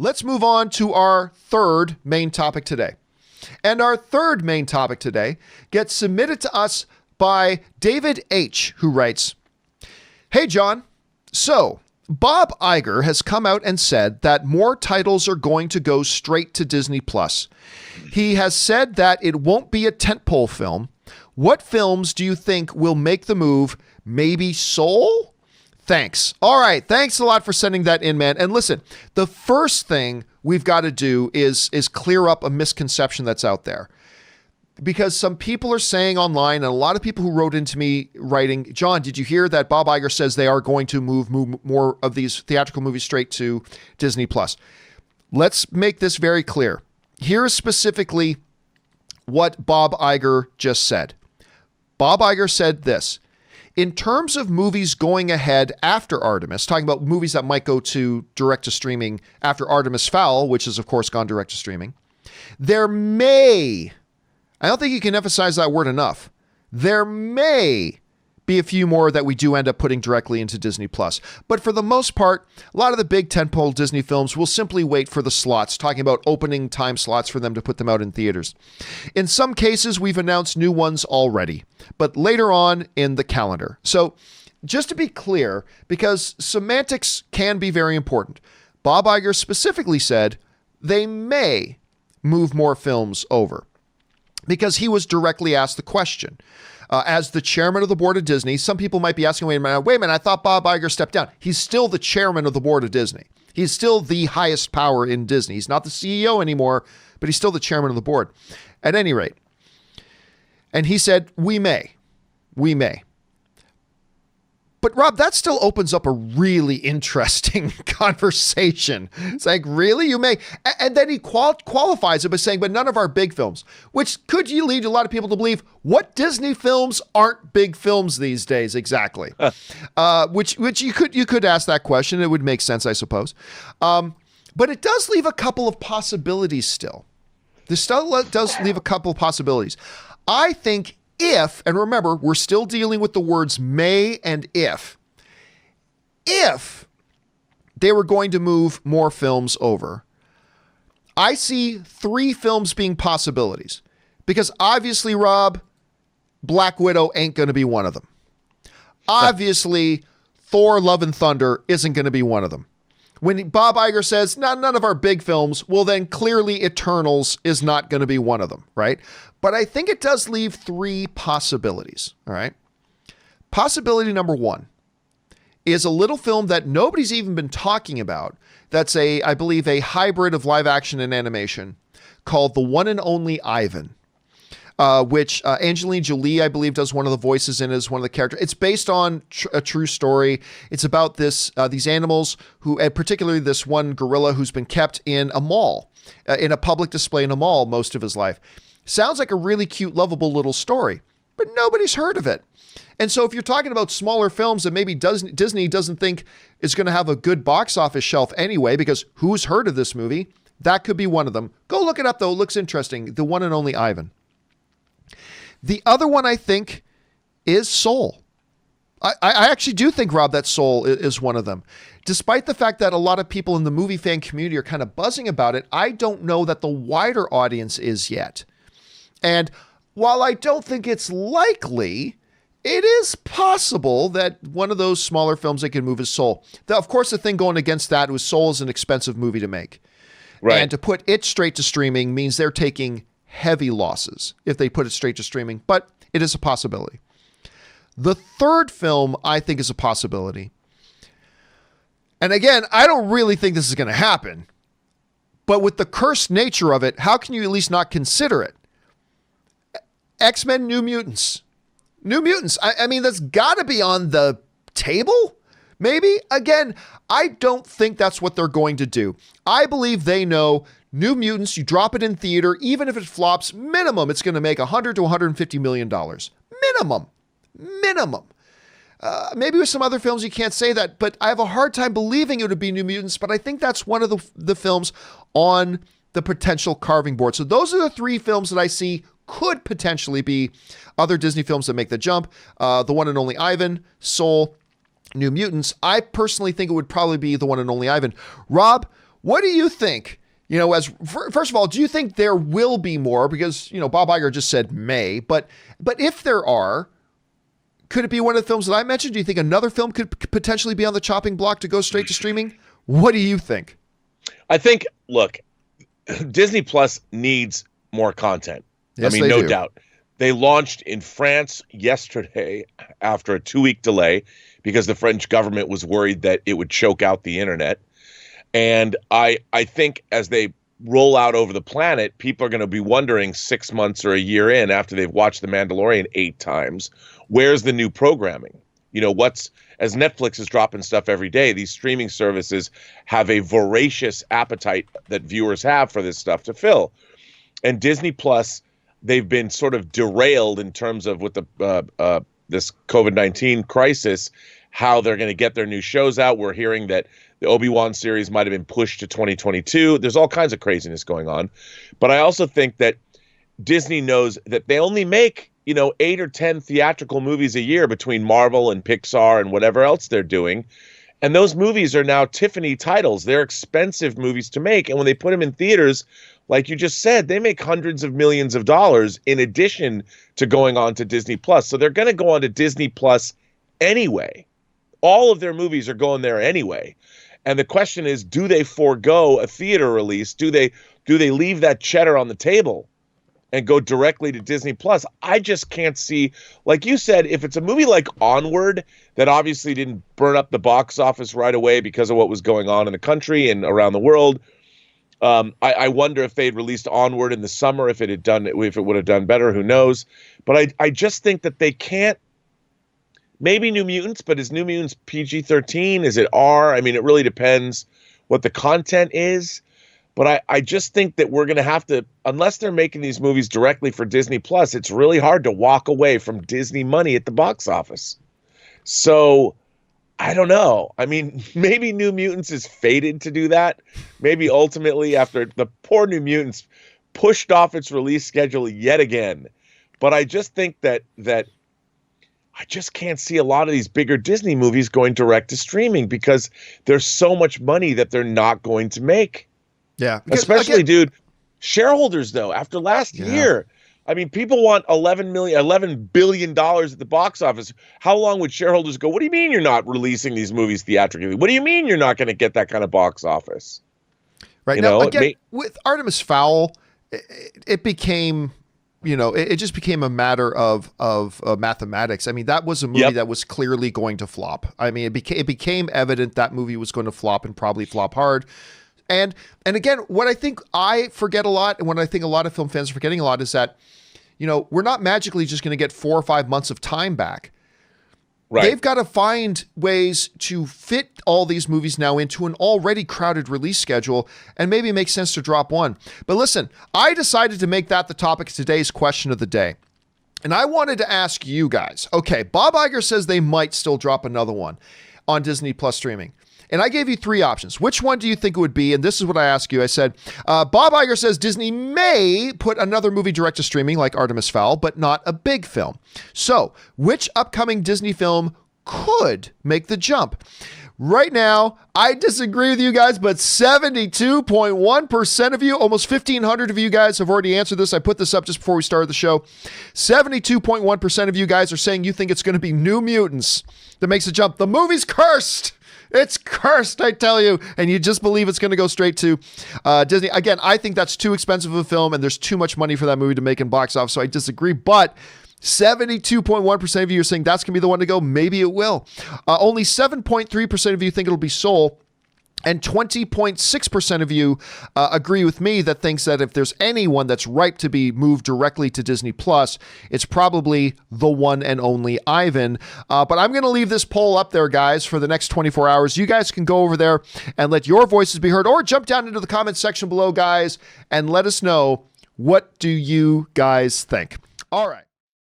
let's move on to our third main topic today. And our third main topic today gets submitted to us by David H., who writes, "Hey, John. So, Bob Iger has come out and said that more titles are going to go straight to Disney+. He has said that it won't be a tentpole film. What films do you think will make the move? Maybe Soul? Thanks." All right. Thanks a lot for sending that in, man. And listen, the first thing we've got to do is clear up a misconception that's out there. Because some people are saying online, and a lot of people who wrote into me writing, "John, did you hear that Bob Iger says they are going to move more of these theatrical movies straight to Disney+?" Let's make this very clear. Here is specifically what Bob Iger just said. Bob Iger said this: "In terms of movies going ahead after Artemis," talking about movies that might go to direct to streaming after Artemis Fowl, which has of course gone direct to streaming, "there may," I don't think you can emphasize that word enough, "there may be a few more that we do end up putting directly into Disney+. But for the most part, a lot of the big tentpole Disney films will simply wait for the slots," talking about opening time slots for them to put them out in theaters. "In some cases, we've announced new ones already, but later on in the calendar." So just to be clear, because semantics can be very important, Bob Iger specifically said they may move more films over, because he was directly asked the question. As the chairman of the board of Disney, some people might be asking, wait a minute, I thought Bob Iger stepped down. He's still the chairman of the board of Disney. He's still the highest power in Disney. He's not the CEO anymore, but he's still the chairman of the board. At any rate, and he said, we may. But Rob, that still opens up a really interesting conversation. It's like, really? You may? And then he qualifies it by saying, but none of our big films, which could you lead a lot of people to believe what Disney films aren't big films these days exactly? Which you could ask that question. It would make sense, I suppose. But it does leave a couple of possibilities still. This still does leave a couple of possibilities. I think if, and remember, we're still dealing with the words may and if they were going to move more films over, I see 3 films being possibilities. Because obviously, Rob, Black Widow ain't going to be one of them. Obviously, Thor, Love and Thunder isn't going to be one of them. When Bob Iger says, none of our big films, well, then clearly Eternals is not going to be one of them, right? But I think it does leave 3 possibilities, all right? Possibility number 1 is a little film that nobody's even been talking about. That's I believe, a hybrid of live action and animation called The One and Only Ivan. Which Angelina Jolie, I believe, does one of the voices in as one of the characters. It's based on a true story. It's about these animals who, and particularly this one gorilla who's been kept in a mall, in a public display in a mall most of his life. Sounds like a really cute, lovable little story, but nobody's heard of it. And so if you're talking about smaller films that maybe Disney doesn't think is going to have a good box office shelf anyway, because who's heard of this movie? That could be one of them. Go look it up, though. It looks interesting. The One and Only Ivan. The other one, I think, is Soul. I actually do think, Rob, that Soul is one of them. Despite the fact that a lot of people in the movie fan community are kind of buzzing about it, I don't know that the wider audience is yet. And while I don't think it's likely, it is possible that one of those smaller films they can move is Soul. Of course, the thing going against that was Soul is an expensive movie to make. Right. And to put it straight to streaming means they're taking heavy losses if they put it straight to streaming, but it is a possibility. The third film I think is a possibility. And again, I don't really think this is going to happen, but with the cursed nature of it, how can you at least not consider it? X-Men New Mutants. New Mutants. I mean, that's got to be on the table. Maybe. Again, I don't think that's what they're going to do. I believe they know New Mutants, you drop it in theater, even if it flops, minimum, it's going to make $100 to $150 million. Minimum. Maybe with some other films you can't say that, but I have a hard time believing it would be New Mutants, but I think that's one of the films on the potential carving board. So those are the 3 films that I see could potentially be other Disney films that make the jump. The One and Only Ivan, Soul, New Mutants. I personally think it would probably be The One and Only Ivan. Rob, What do you think? First of all, do you think there will be more? Because, Bob Iger just said may, but if there are, could it be one of the films that I mentioned? Do you think another film could potentially be on the chopping block to go straight to streaming? What do you think? I think, look, Disney Plus needs more content. Yes, no doubt. They launched in France yesterday after a 2-week delay because the French government was worried that it would choke out the internet. And I think as they roll out over the planet, people are going to be wondering 6 months or a year in after they've watched The Mandalorian 8 times, where's the new programming? As Netflix is dropping stuff every day, these streaming services have a voracious appetite that viewers have for this stuff to fill. And Disney Plus, they've been sort of derailed in terms of with the this COVID-19 crisis, how they're going to get their new shows out. We're hearing that the Obi-Wan series might have been pushed to 2022. There's all kinds of craziness going on. But I also think that Disney knows that they only make, 8 or 10 theatrical movies a year between Marvel and Pixar and whatever else they're doing. And those movies are now Tiffany titles. They're expensive movies to make. And when they put them in theaters, like you just said, they make hundreds of millions of dollars in addition to going on to Disney Plus. So they're going to go on to Disney Plus anyway. All of their movies are going there anyway. And the question is, do they forego a theater release? Do they leave that cheddar on the table and go directly to Disney Plus? I just can't see, like you said, if it's a movie like Onward that obviously didn't burn up the box office right away because of what was going on in the country and around the world. I wonder if they'd released Onward in the summer, if it would have done better, who knows? But I just think that they can't. Maybe New Mutants, but is New Mutants PG-13? Is it R? I mean, it really depends what the content is. But I just think that we're going to have to, unless they're making these movies directly for Disney Plus, it's really hard to walk away from Disney money at the box office. So I don't know. I mean, maybe New Mutants is fated to do that. Maybe ultimately after the poor New Mutants pushed off its release schedule yet again. But I just think that I just can't see a lot of these bigger Disney movies going direct to streaming because there's so much money that they're not going to make. Yeah. Especially, dude, shareholders, though, after last year. I mean, people want $11 billion at the box office. How long would shareholders go, what do you mean you're not releasing these movies theatrically? What do you mean you're not going to get that kind of box office? Right. Now, again, with Artemis Fowl, it became... it just became a matter of mathematics. I mean, that was a movie that was clearly going to flop. I mean, it became evident that movie was going to flop and probably flop hard. And again, what I think I forget a lot, and what I think a lot of film fans are forgetting a lot, is that, we're not magically just going to get 4 or 5 months of time back. Right. They've got to find ways to fit all these movies now into an already crowded release schedule, and maybe it makes sense to drop one. But listen, I decided to make that the topic of today's question of the day. And I wanted to ask you guys, okay, Bob Iger says they might still drop another one on Disney Plus streaming. And I gave you 3 options. Which one do you think it would be? And this is what I asked you. I said, Bob Iger says Disney may put another movie direct to streaming like Artemis Fowl, but not a big film. So which upcoming Disney film could make the jump? Right now, I disagree with you guys, but 72.1% of you, almost 1,500 of you guys have already answered this. I put this up just before we started the show. 72.1% of you guys are saying you think it's going to be New Mutants that makes the jump. The movie's cursed. It's cursed, I tell you. And you just believe it's going to go straight to Disney. Again, I think that's too expensive of a film, and there's too much money for that movie to make in box office, so I disagree. But 72.1% of you are saying that's going to be the one to go. Maybe it will. Only 7.3% of you think it'll be Soul. And 20.6% of you agree with me that thinks that if there's anyone that's ripe to be moved directly to Disney Plus, it's probably the one and only Ivan. But I'm going to leave this poll up there, guys, for the next 24 hours. You guys can go over there and let your voices be heard, or jump down into the comments section below, guys, and let us know, what do you guys think? All right.